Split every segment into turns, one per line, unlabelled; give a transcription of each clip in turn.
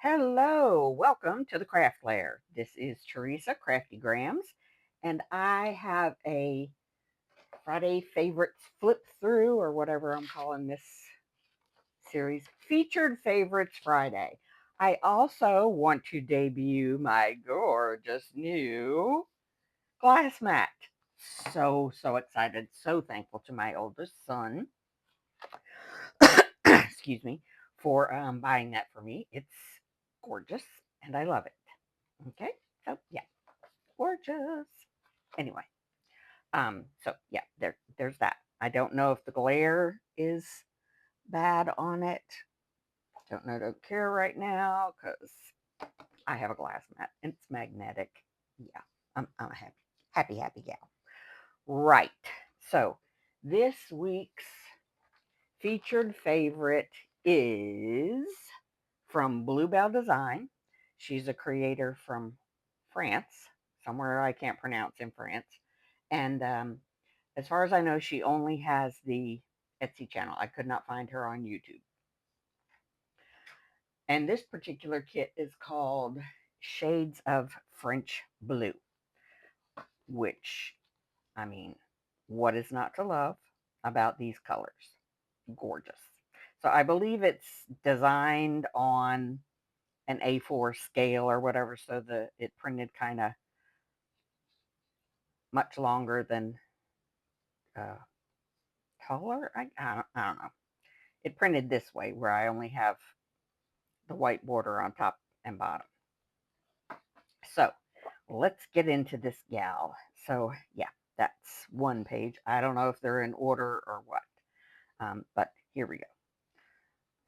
Hello, welcome to the Craft Lair. This is Teresa, Crafty Grams, and I have a Friday favorites flip through, or whatever I'm calling this series, Featured Favorites Friday. I also want to debut my gorgeous new glass mat. So excited, so thankful to my oldest son, excuse me, for buying that for me. It's gorgeous, and I love it. Okay, so yeah, gorgeous. Anyway, so yeah, there's that. I don't know if the glare is bad on it. Don't care right now because I have a glass mat and it's magnetic. Yeah, I'm a happy gal. Right. So this week's featured favorite is from Bluebell Design. She's a creator from France, somewhere I can't pronounce in France. And as far as I know, she only has the Etsy channel. I could not find her on YouTube. And this particular kit is called Shades of French Blue, which, I mean, what is not to love about these colors? Gorgeous. So I believe it's designed on an A4 scale or whatever, so it printed kind of much longer than uh, color. I don't know. It printed this way, where I only have the white border on top and bottom. So let's get into this gal. So yeah, that's one page. I don't know if they're in order or what, but here we go.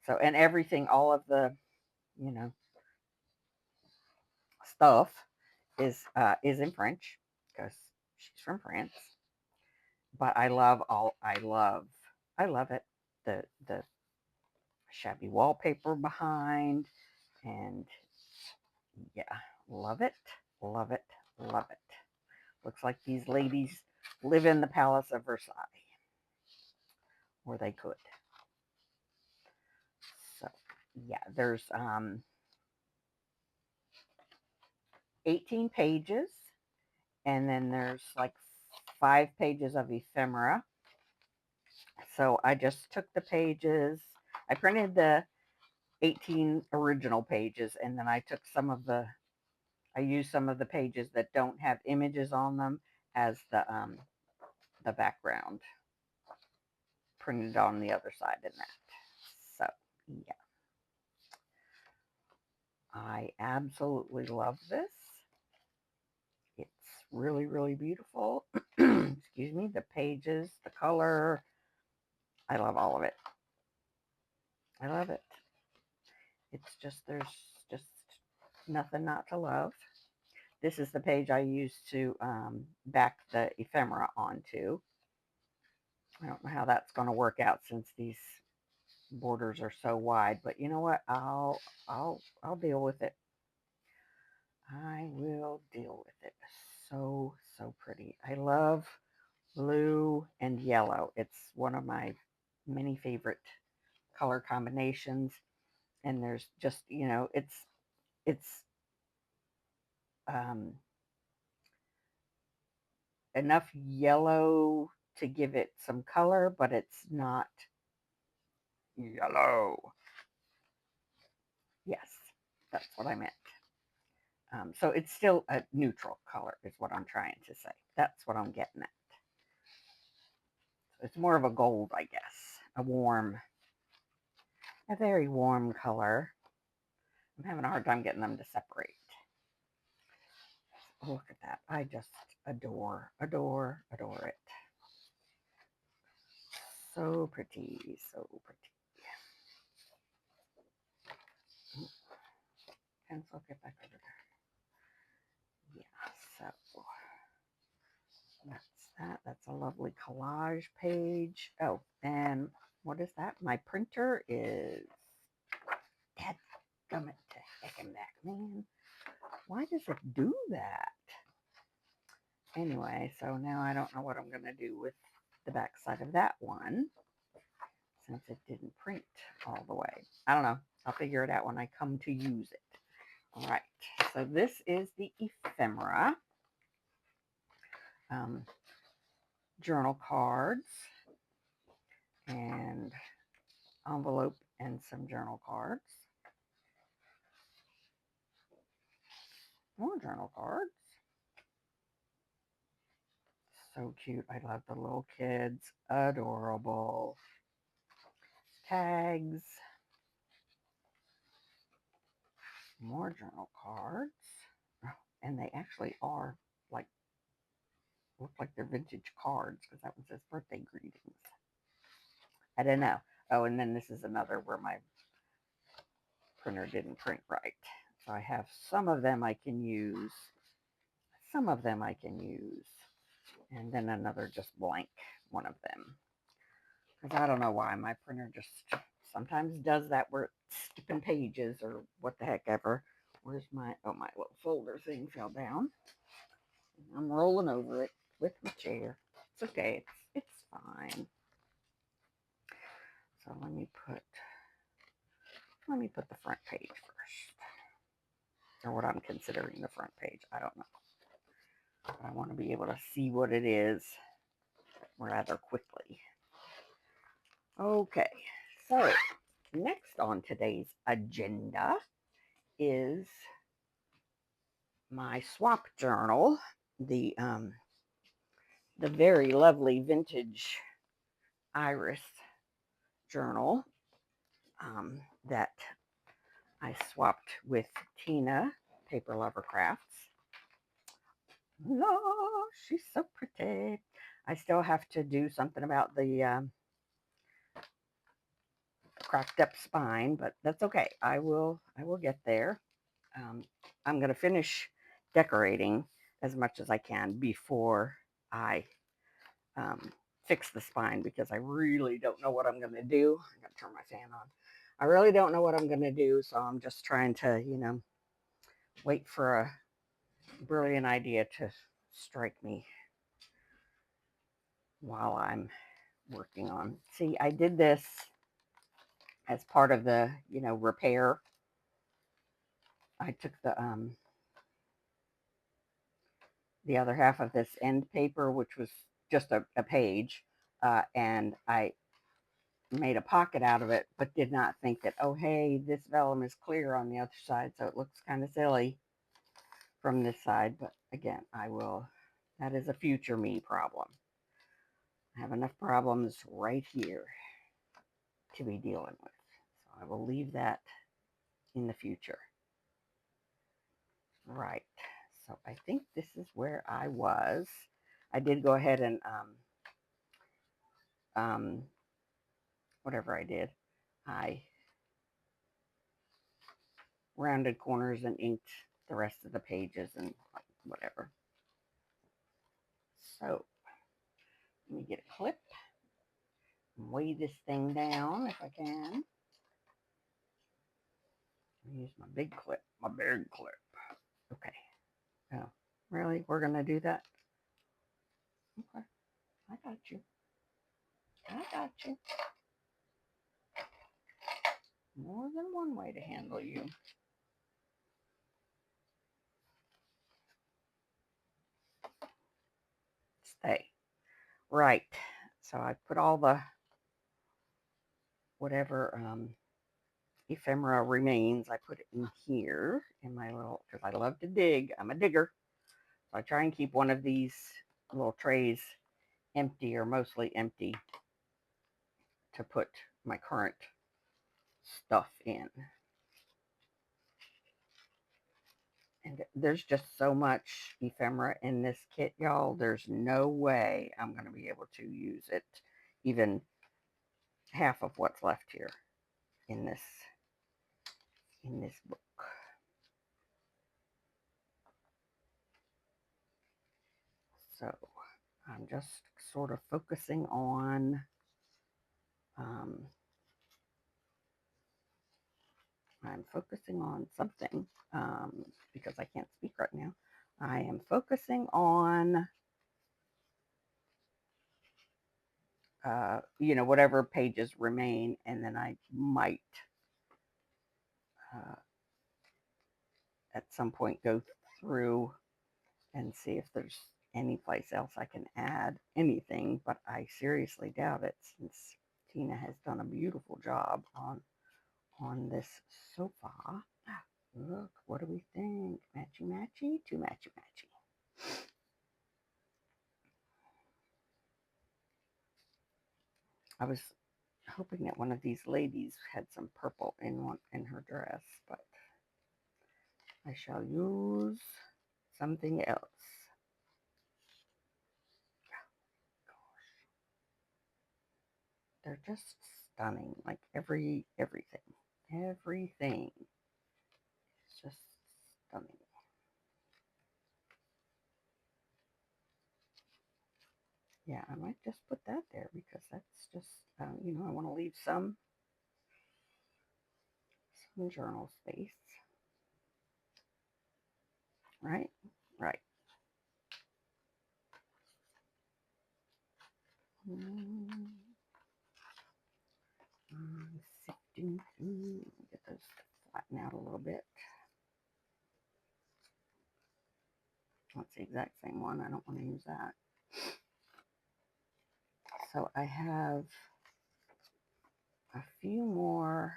So and everything, all of the you know stuff is in French because she's from France. But I love it. The shabby wallpaper behind, and yeah, love it, love it, love it. Looks like these ladies live in the Palace of Versailles, or they could. So yeah, there's 18 pages, and then there's like 5 pages of ephemera. So I just took the pages. I printed the 18 original pages, and then I used some of the pages that don't have images on them as the background printed on the other side in that. So yeah, I absolutely love this. It's really beautiful. Excuse me, the pages, the color, I love all of it. I love it. It's just there's just nothing not to love. This is the page I used to back the ephemera onto. I don't know how that's going to work out since these borders are so wide, but you know what? I'll deal with it. I will deal with it. So pretty. I love blue and yellow. It's one of my many favorite color combinations. And there's just, it's um, enough yellow to give it some color, but it's not yellow. Yes, that's what I meant. So it's still a neutral color, is what I'm trying to say. That's what I'm getting at. So it's more of a gold, I guess. A very warm color. I'm having a hard time getting them to separate. Look at that. I just adore it. So pretty, so pretty. Pencil, get back over there. Yeah, so that's that. That's a lovely collage page. Oh, and what is that? My printer is dead. Gummit to heck and back, man. Why does it do that? Anyway, so now I don't know what I'm going to do with the back side of that one since it didn't print all the way. I don't know. I'll figure it out when I come to use it. All right, so this is the ephemera um, journal cards and envelope and some journal cards. More journal cards. So cute. I love the little kids. Adorable. Tags. More journal cards. Oh, and they actually are like, look like they're vintage cards because that one says birthday greetings. I don't know. Oh, and then this is another where my printer didn't print right. So I have some of them I can use. Some of them I can use. And then another just blank one of them. Because I don't know why my printer just sometimes does that where it's skipping pages or what the heck ever. Where's my, oh, my little folder thing fell down. I'm rolling over it with my chair. It's okay. It's fine. So let me put the front page first. Or what I'm considering the front page. I don't know. I want to be able to see what it is rather quickly. Okay, so next on today's agenda is my swap journal, the very lovely vintage iris journal that I swapped with Tina Paper Lover Crafts. Oh, she's so pretty. I still have to do something about the cracked up spine, but that's okay. I will get there. Um, I'm going to finish decorating as much as I can before I um, fix the spine because I really don't know what I'm going to do. I'm going to turn my fan on. I really don't know what I'm going to do, so I'm just trying to, wait for a brilliant idea to strike me while I'm working on. See, I did this as part of the, repair. I took the other half of this end paper, which was just a page, and I made a pocket out of it, but did not think that, oh, hey, this vellum is clear on the other side, so it looks kind of silly from this side. But again, that is a future me problem. I have enough problems right here to be dealing with. So I will leave that in the future. Right. So I think this is where I was. I did go ahead and whatever I did, I rounded corners and inked the rest of the pages and whatever. So let me get a clip and weigh this thing down if I can. Use my big clip, Okay. Oh, really? We're going to do that? Okay. I got you. More than one way to handle you. Stay. Right. So I put all the whatever ephemera remains, I put it in here in my little, because I love to dig. I'm a digger. So I try and keep one of these little trays empty or mostly empty to put my current stuff in. And there's just so much ephemera in this kit, y'all. There's no way I'm going to be able to use it, even half of what's left here in this book. So I'm just sort of focusing on I'm focusing on something because I can't speak right now. I am focusing on, whatever pages remain, and then I might at some point go through and see if there's any place else I can add anything, but I seriously doubt it since Tina has done a beautiful job on this sofa. Look, what do we think? Matchy matchy? Too matchy matchy. I was hoping that one of these ladies had some purple in her dress, but I shall use something else. They're just stunning. Like everything. Everything. It's just stunning. Yeah, I might just put that there because that's just, I want to leave some journal space. Right? Right. Sifting through. Get those to flatten out a little bit. That's the exact same one. I don't want to use that. So I have a few more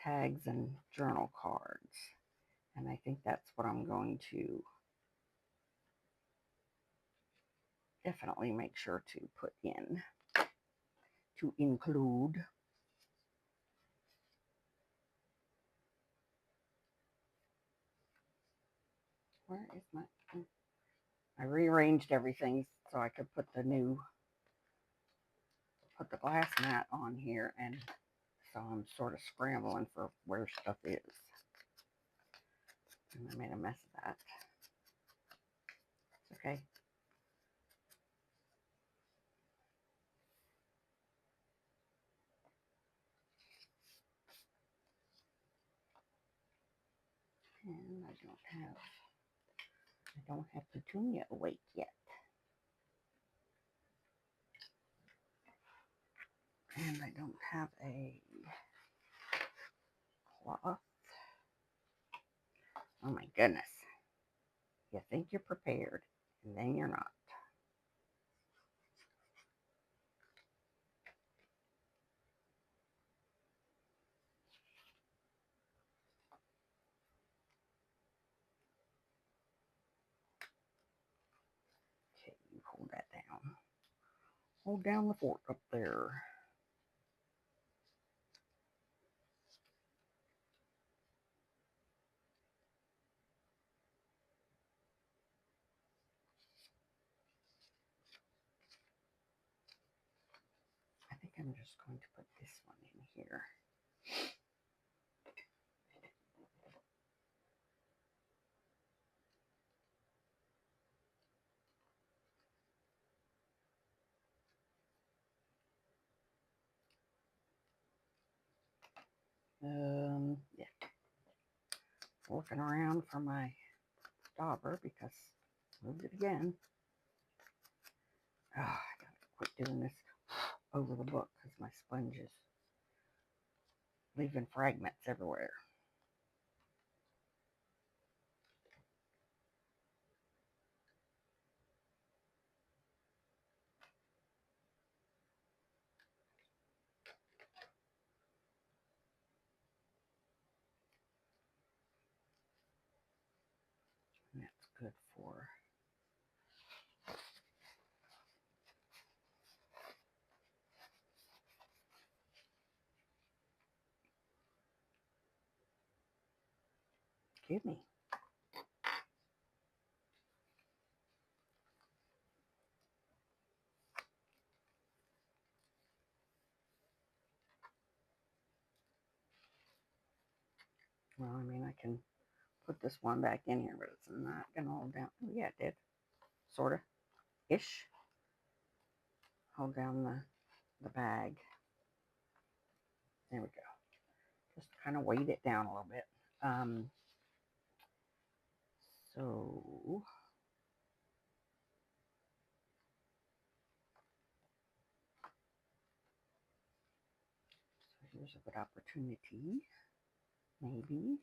tags and journal cards. And I think that's what I'm going to definitely make sure to put in, to include. Where is my... I rearranged everything so I could put the glass mat on here, and so I'm sort of scrambling for where stuff is. And I made a mess of that. It's okay. And I don't have Petunia awake yet. And I don't have a cloth. Oh my goodness. You think you're prepared, and then you're not. Okay, you hold that down. Hold down the fort up there. I think I'm just going to put this one in here. Yeah. Looking around for my dauber because I moved it again. Oh, I gotta quit doing this over the book because my sponge is leaving fragments everywhere. And that's good for... Excuse me. Well, I mean, I can put this one back in here, but it's not going to hold down. Oh, yeah, it did. Sort of. Ish. Hold down the bag. There we go. Just kind of weight it down a little bit. So here's a good opportunity, maybe.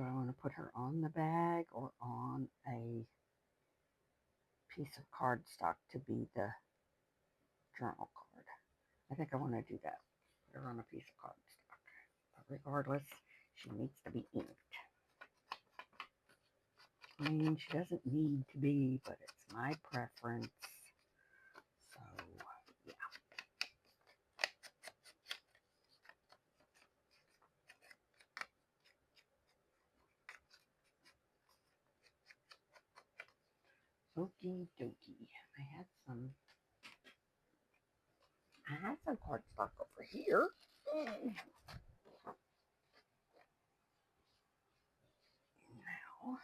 Do I want to put her on the bag or on a piece of cardstock to be the journal card? I think I want to do that. Put her on a piece of cardstock. But regardless, she needs to be inked. I mean, she doesn't need to be, but it's my preference. So, yeah. Okie dokie. I had some cardstock over here. Now,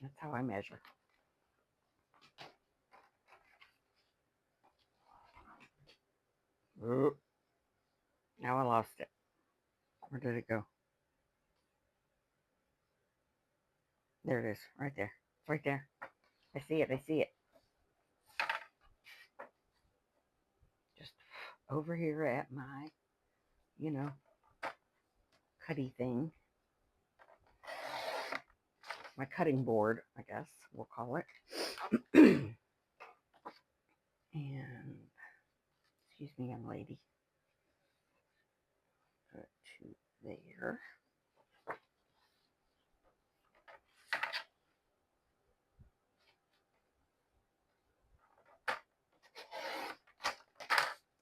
that's how I measure. Oh, now I lost it. Where did it go? There it is, right there. It's right there. I see it. I see it. Just over here at my, you know, cutty thing. My cutting board, I guess we'll call it. And, excuse me, young lady. Put to there.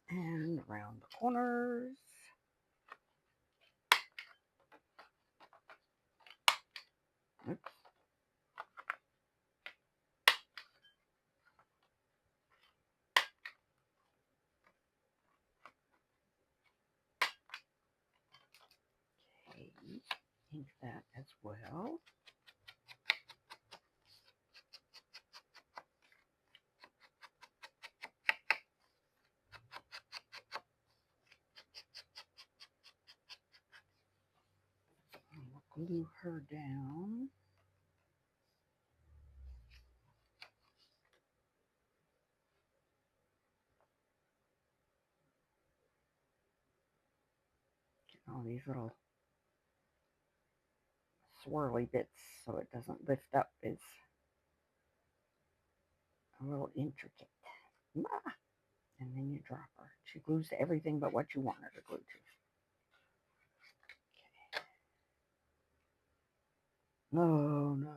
And around the corners. Oops. Okay, ink that as well. We'll glue her down. Get all these little swirly bits so it doesn't lift up is a little intricate. Ah, and then you drop her. She glues to everything but what you want her to glue to. No, no.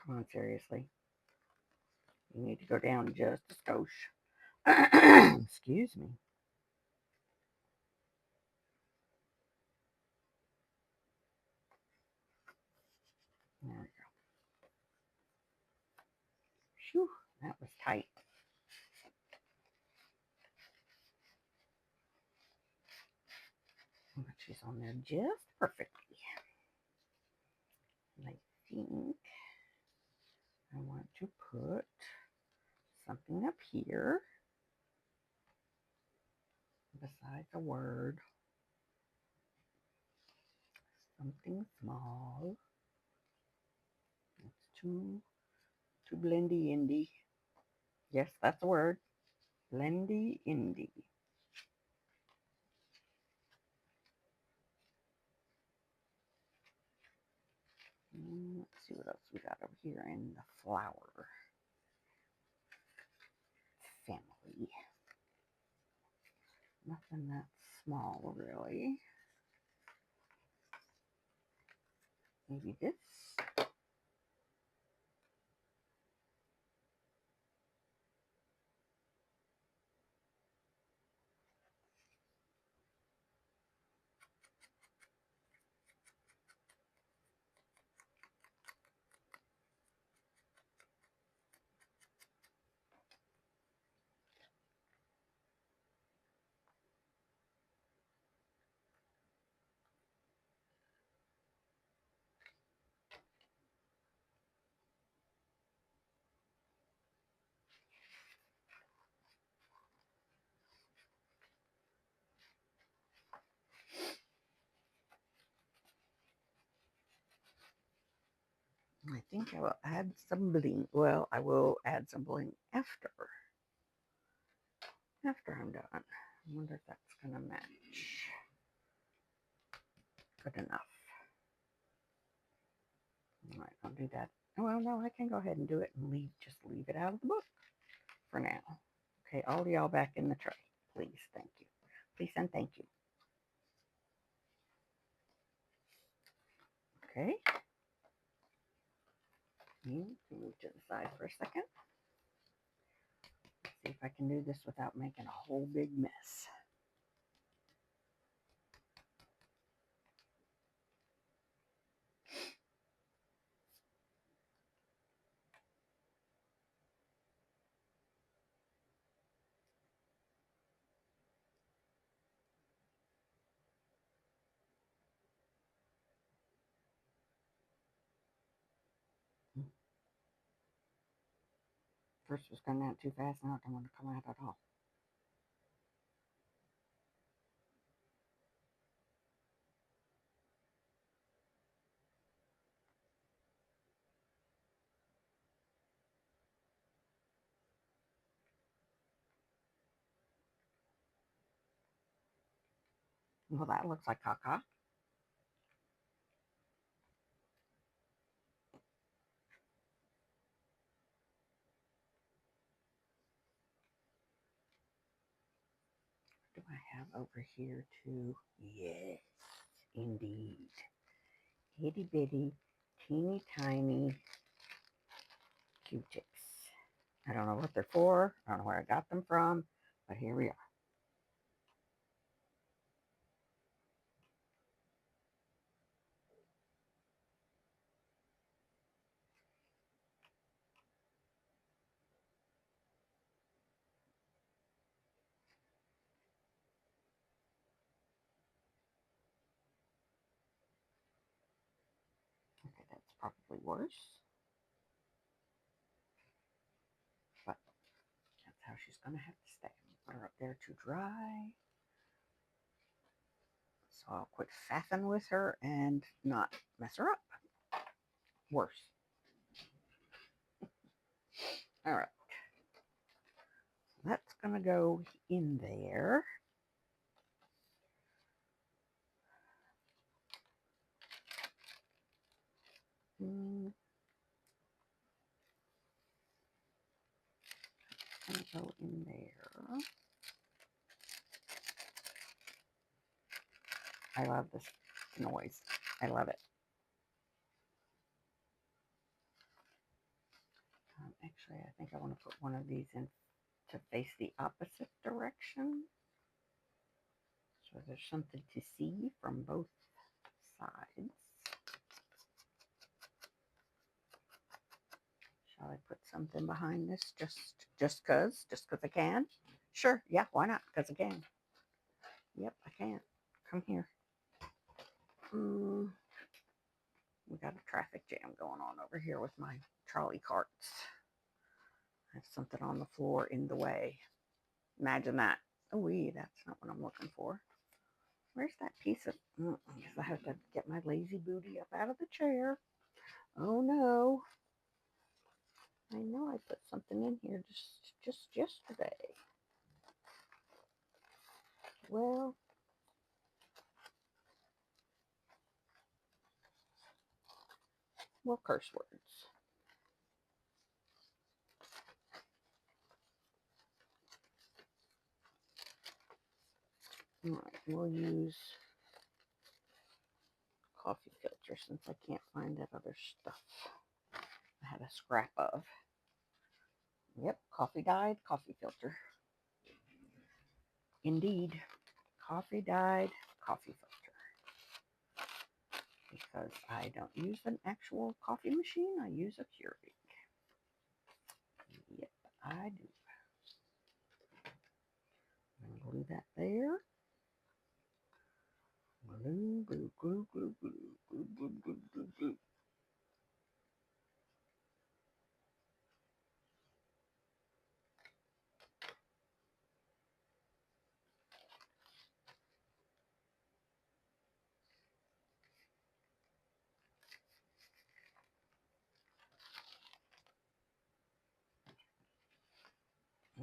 Come on, seriously. You need to go down just a skosh. Excuse me. There we go. Phew, that was tight. But she's on there just perfectly. And I think I want to put something up here besides a word. Something small. It's too blendy indie. Yes, that's the word. Blendy indie. Let's see what else we got over here in the flower family. Nothing that small, really. Maybe this. I think I will add some bling. Well, I will add some bling after I'm done. I wonder if that's gonna match. Good enough. All right, I'll do that. Well, no, I can go ahead and do it and just leave it out of the book for now. Okay, all y'all back in the tray, please. Thank you. Please and thank you. Okay. You can move to the side for a second. Let's see if I can do this without making a whole big mess. First was coming out too fast, now it don't want to come out at all. Well, that looks like caca. What do I have over here too? Yes, indeed. Itty bitty, teeny tiny Q-tips. I don't know what they're for. I don't know where I got them from, but here we are. Okay, that's probably worse, but that's how she's going to have to stay. Put her up there to dry. So I'll quit faffing with her and not mess her up. Worse. All right. That's going to go in there. It's going to go in there. I love this noise. I love it. Actually, I think I want to put one of these in to face the opposite direction. So there's something to see from both sides. Shall I put something behind this just cause I can? Sure, yeah, why not? Because I can. Yep, I can. Come here. We got a traffic jam going on over here with my trolley carts. I have something on the floor in the way. Imagine that. Oh, that's not what I'm looking for. Where's that piece of... I guess I have to get my lazy booty up out of the chair. Oh, no. I know I put something in here just yesterday. Well, curse words. All right, we'll use coffee filter since I can't find that other stuff I had a scrap of. Yep, coffee dyed coffee filter. Indeed, coffee dyed coffee filter. Because I don't use an actual coffee machine, I use a Keurig. Yep, I do. I'm going to glue that there. Glue, glue, glue, glue, glue, glue, glue, glue, glue, glue.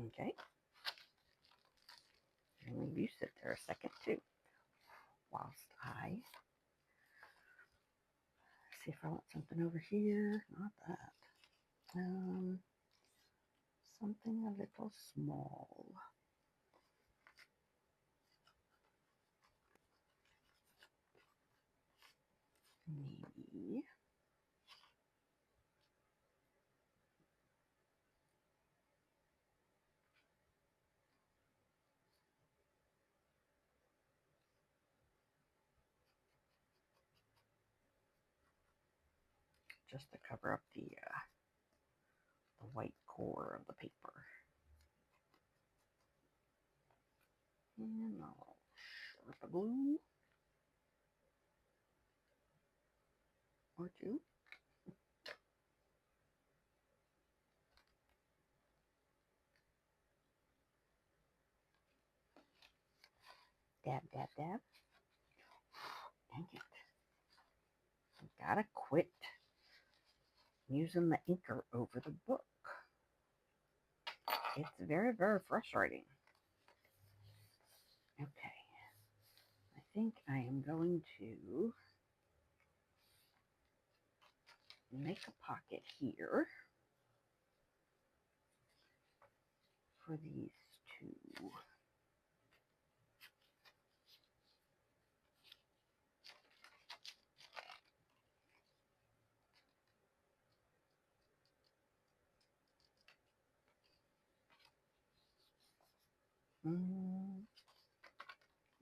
Okay. And leave you sit there a second too, whilst I see if I want something over here. Not that. Something a little small. Maybe. Just to cover up the white core of the paper. And I'll short the glue. Or two. Dab, dab, dab. Dang it. I gotta quit using the inker over the book. It's very, very frustrating. Okay. I think I am going to make a pocket here for these two.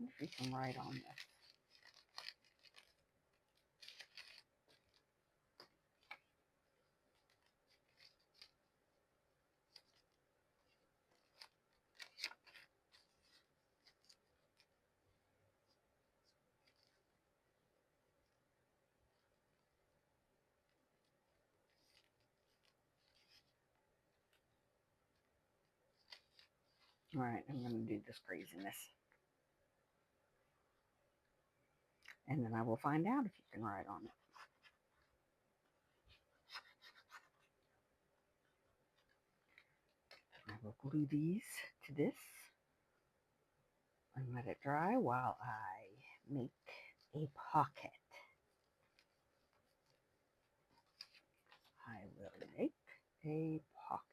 If you can write on this. All right, I'm going to do this craziness. And then I will find out if you can write on it. I will glue these to this and let it dry while I make a pocket. I will make a pocket.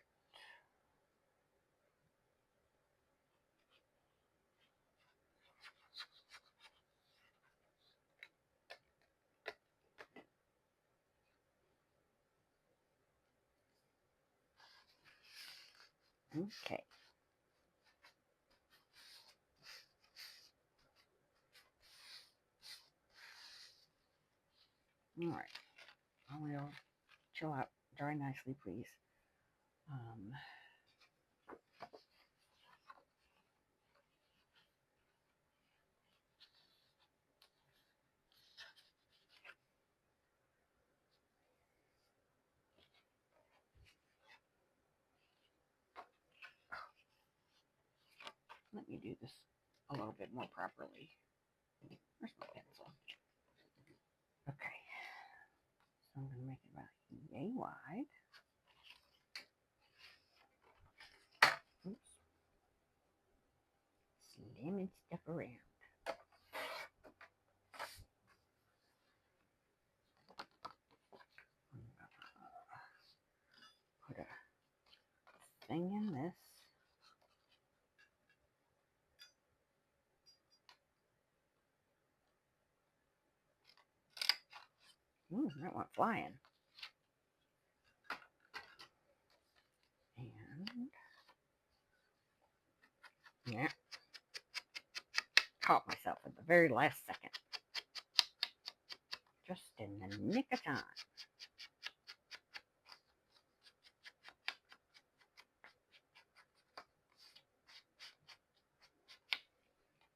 Okay. All right. I will chill out. Dry nicely, please. Let me do this a little bit more properly. Where's my pencil? Okay. So I'm going to make it about yay wide. Oops. Slamming stuff around. Put a thing in this. Ooh, that went flying. And yeah, caught myself at the very last second. Just in the nick of time.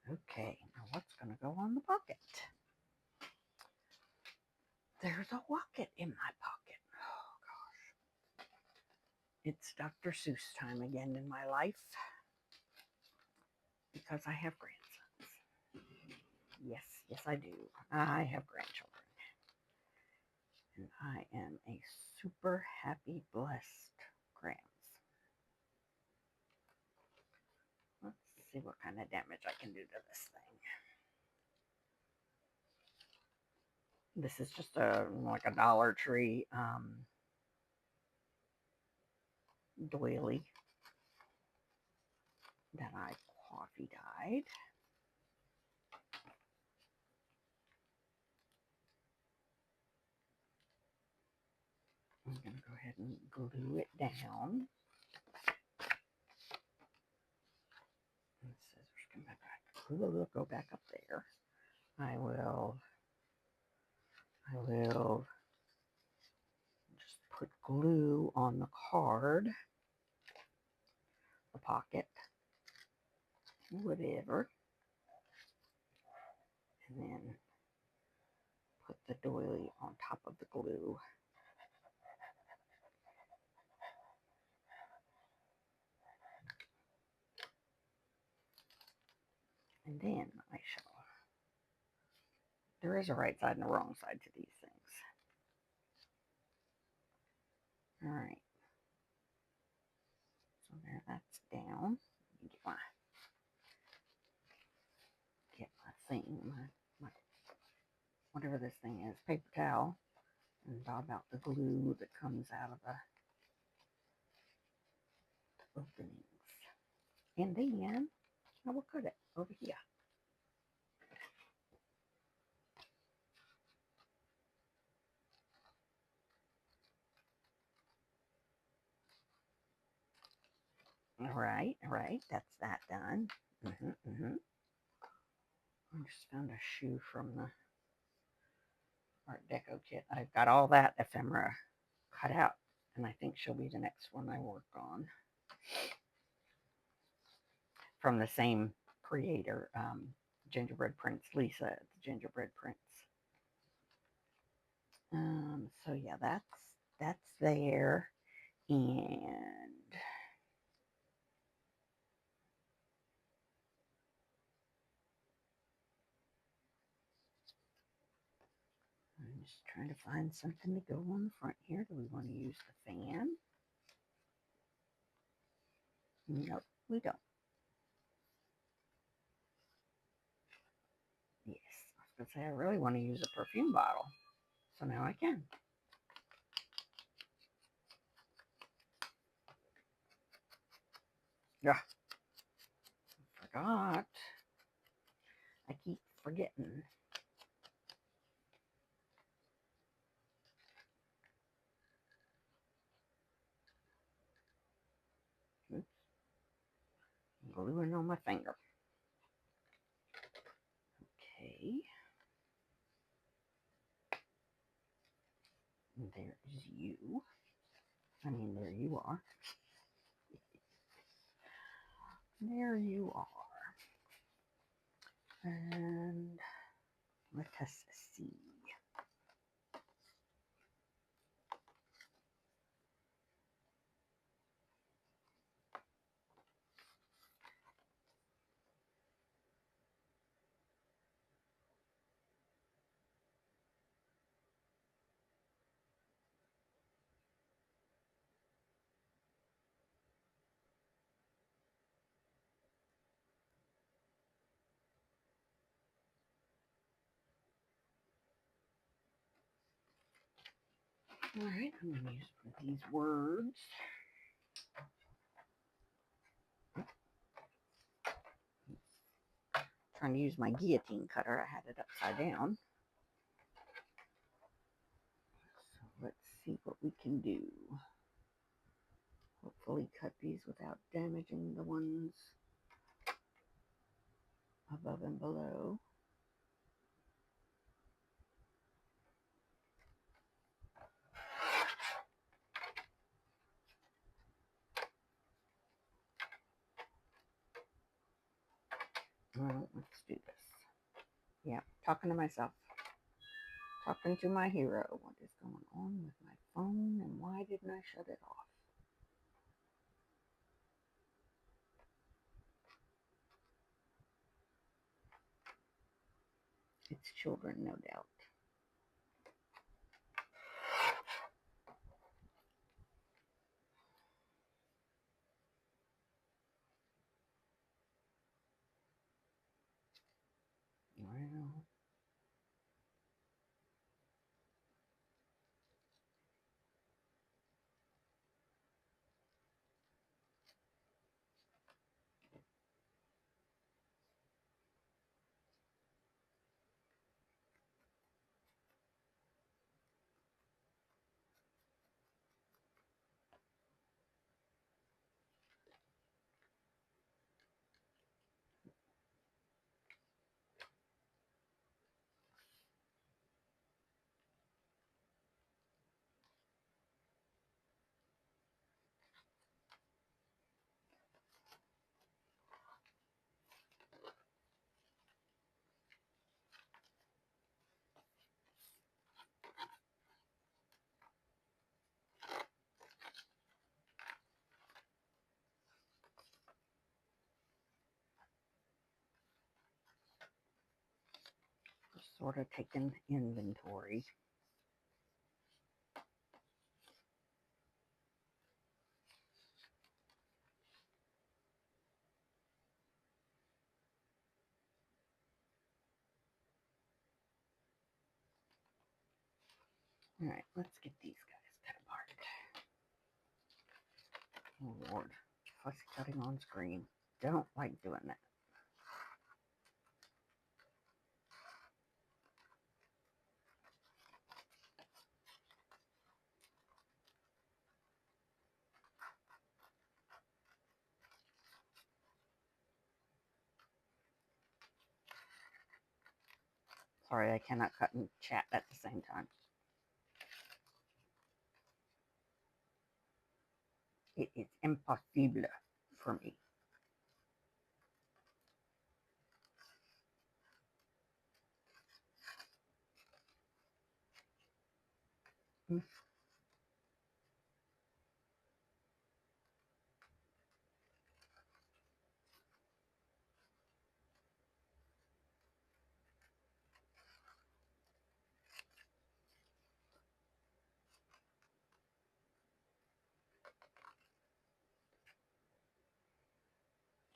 Okay, now what's going to go on the pocket? There's a rocket in my pocket. Oh, gosh. It's Dr. Seuss time again in my life. Because I have grandsons. Yes, yes I do. I have grandchildren. And I am a super happy, blessed grands. see what kind of damage I can do to this thing. This is just like a Dollar Tree doily that I coffee dyed. I'm going to go ahead and glue it down. And the scissors come back. Go back up there. I will just put glue on the card, the pocket, whatever, and then put the doily on top of the glue. And then I shall. There is a right side and a wrong side to these things. All right. So there, that's down. Get my thing, my whatever this thing is, paper towel, and dab out the glue that comes out of the openings. And then I will cut it over here. All right, that's that done. I just found a shoe from the Art Deco kit. I've got all that ephemera cut out, and I think she'll be the next one I work on. From the same creator, Gingerbread Prince, Lisa at the Gingerbread Prince. So yeah, that's there, and I'm just trying to find something to go on the front here. Do we want to use the fan? Nope, we don't. Yes, I was going to say I really want to use a perfume bottle, so now I can. Yeah, forgot. I keep forgetting. Oops. Gluing on my finger. Okay. There is you. I mean, there you are. There you are. And let us see. All right, I'm going to use these words. Trying to use my guillotine cutter. I had it upside down. So let's see what we can do. Hopefully cut these without damaging the ones above and below. Well, let's do this. Yeah, talking to myself. Talking to my hero. What is going on with my phone and why didn't I shut it off? It's children, no doubt. sort of taken inventory. All right, let's get these guys cut apart. Oh Lord, fussy cutting on screen. Don't like doing that. Sorry, I cannot cut and chat at the same time. It is impossible for me.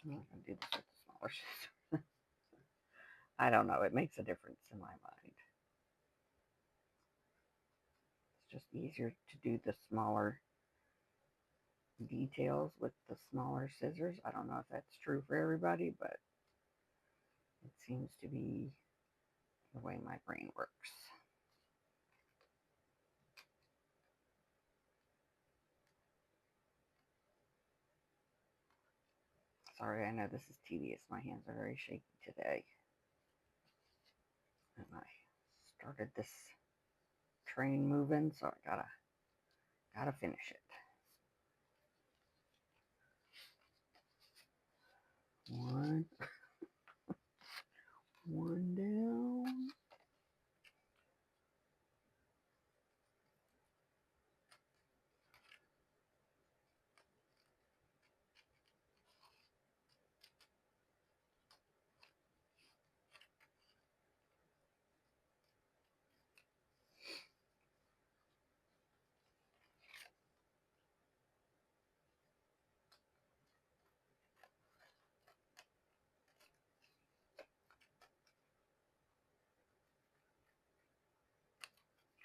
I'm going to do this with the smaller scissors. I don't know. It makes a difference in my mind. It's just easier to do the smaller details with the smaller scissors. I don't know if that's true for everybody, but it seems to be the way my brain works. Sorry, I know this is tedious. My hands are very shaky today. And I started this train moving, so I gotta finish it. One down.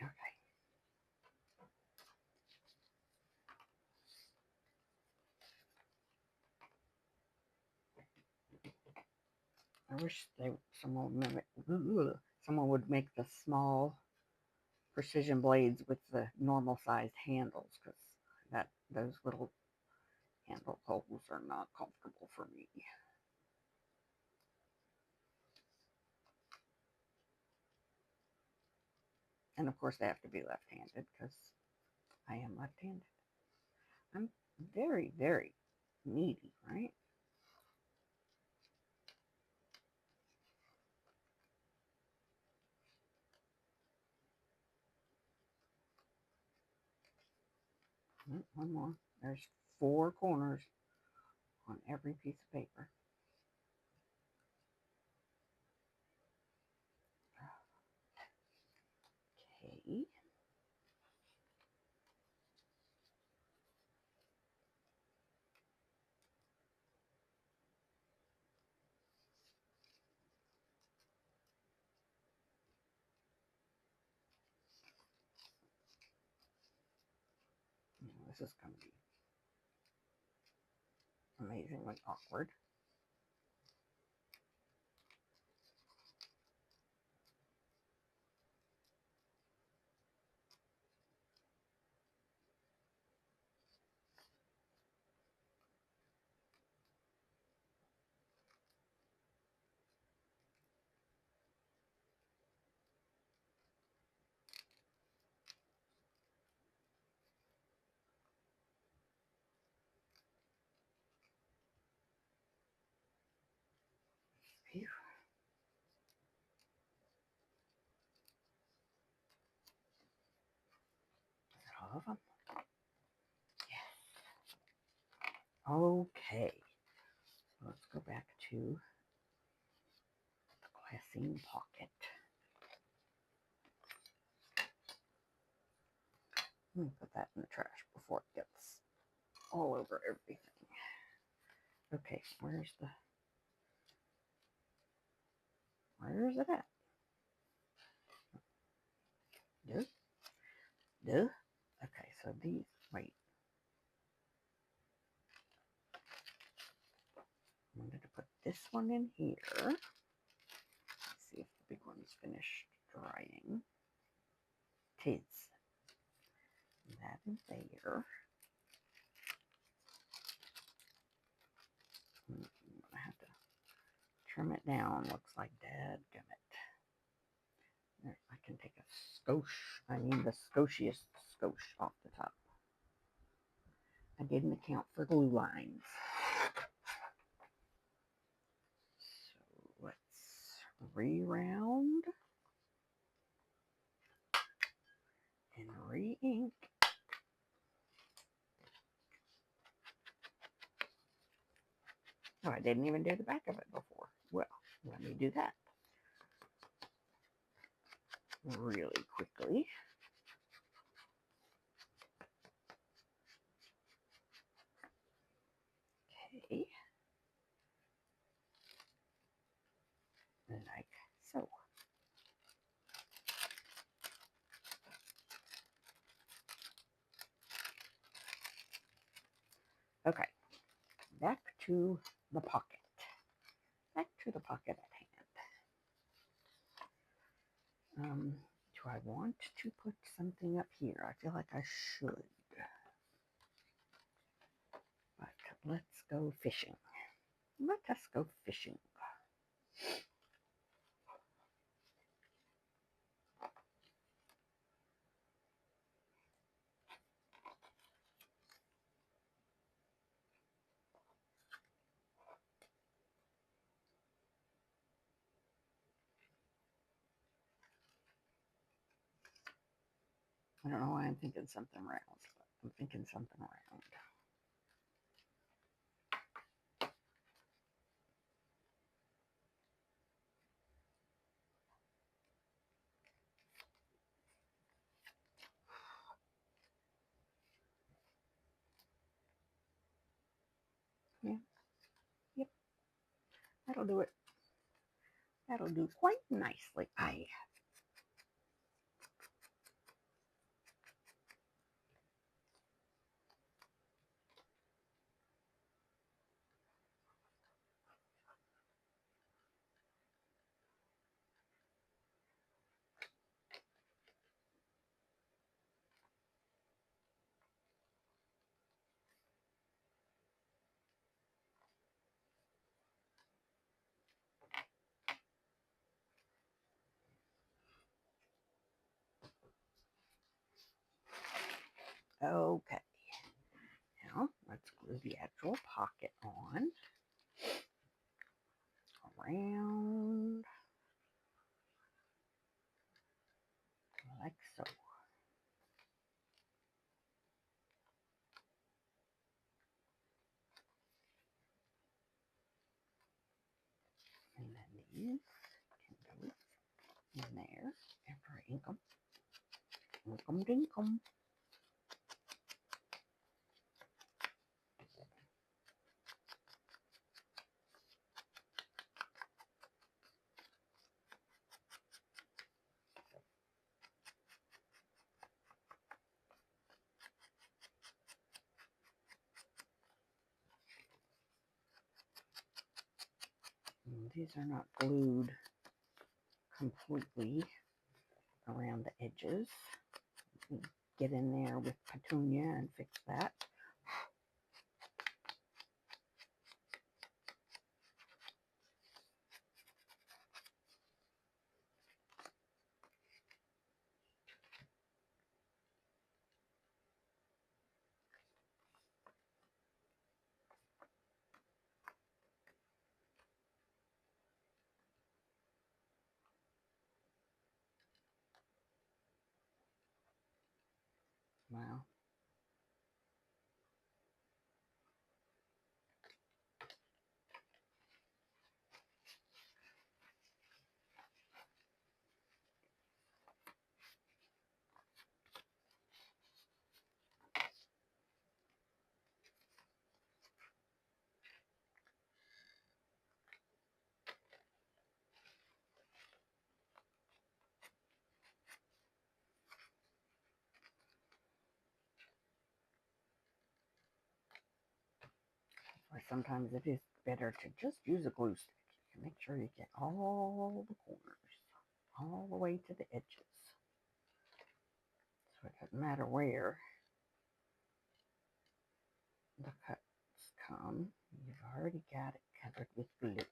Okay. I wish someone would make the small precision blades with the normal sized handles, because those little handle holes are not comfortable for me. And of course, they have to be left-handed because I am left-handed. I'm very, very needy, right? One more. There's 4 corners on every piece of paper. Okay. This is going to be amazingly awkward. Phew. Is that all of them? Yes. Okay. Let's go back to the glassine pocket. Let me put that in the trash before it gets all over everything. Okay, where's it at? Duh. Duh. Okay, so these, wait. I wanted to put this one in here. Let's see if the big one's finished drying. Tis. That is there. I'm gonna have to trim it down. Looks like dadgummit. There, I can take a skosh. I need the skoshiest skosh off the top. I didn't account for glue lines. So let's re-round and re-ink. Oh, I didn't even do the back of it before. Well, let me do that really quickly. Okay. Like so. Okay. Back to the pocket. Back to the pocket at hand. Do I want to put something up here? I feel like I should. But let's go fishing. Let us go fishing. I don't know why I'm thinking something round, but I'm thinking something round. Yeah, yep, that'll do it. That'll do quite nicely. Okay. Now let's glue the actual pocket on. Around like so. And then these can go in there after I ink them. Ink them, dink them. These are not glued completely around the edges. Get in there with petunia and fix that. Wow. sometimes it is better to just use a glue stick. You make sure you get all the corners, all the way to the edges. So it doesn't matter where the cuts come. You've already got it covered with glue.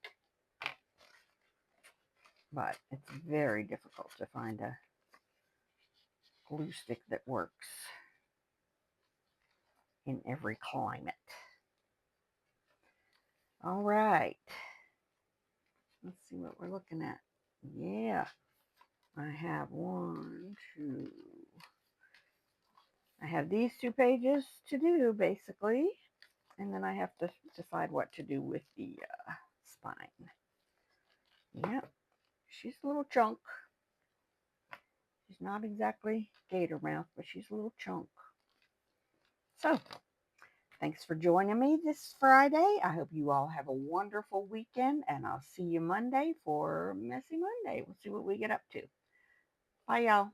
But it's very difficult to find a glue stick that works in every climate. All right. Let's see what we're looking at. Yeah, I have I have these 2 pages to do basically, and then I have to decide what to do with the spine. Yep, she's a little chunk. She's not exactly gator mouth, but she's a little chunk. So, thanks for joining me this Friday. I hope you all have a wonderful weekend, and I'll see you Monday for Messy Monday. We'll see what we get up to. Bye, y'all.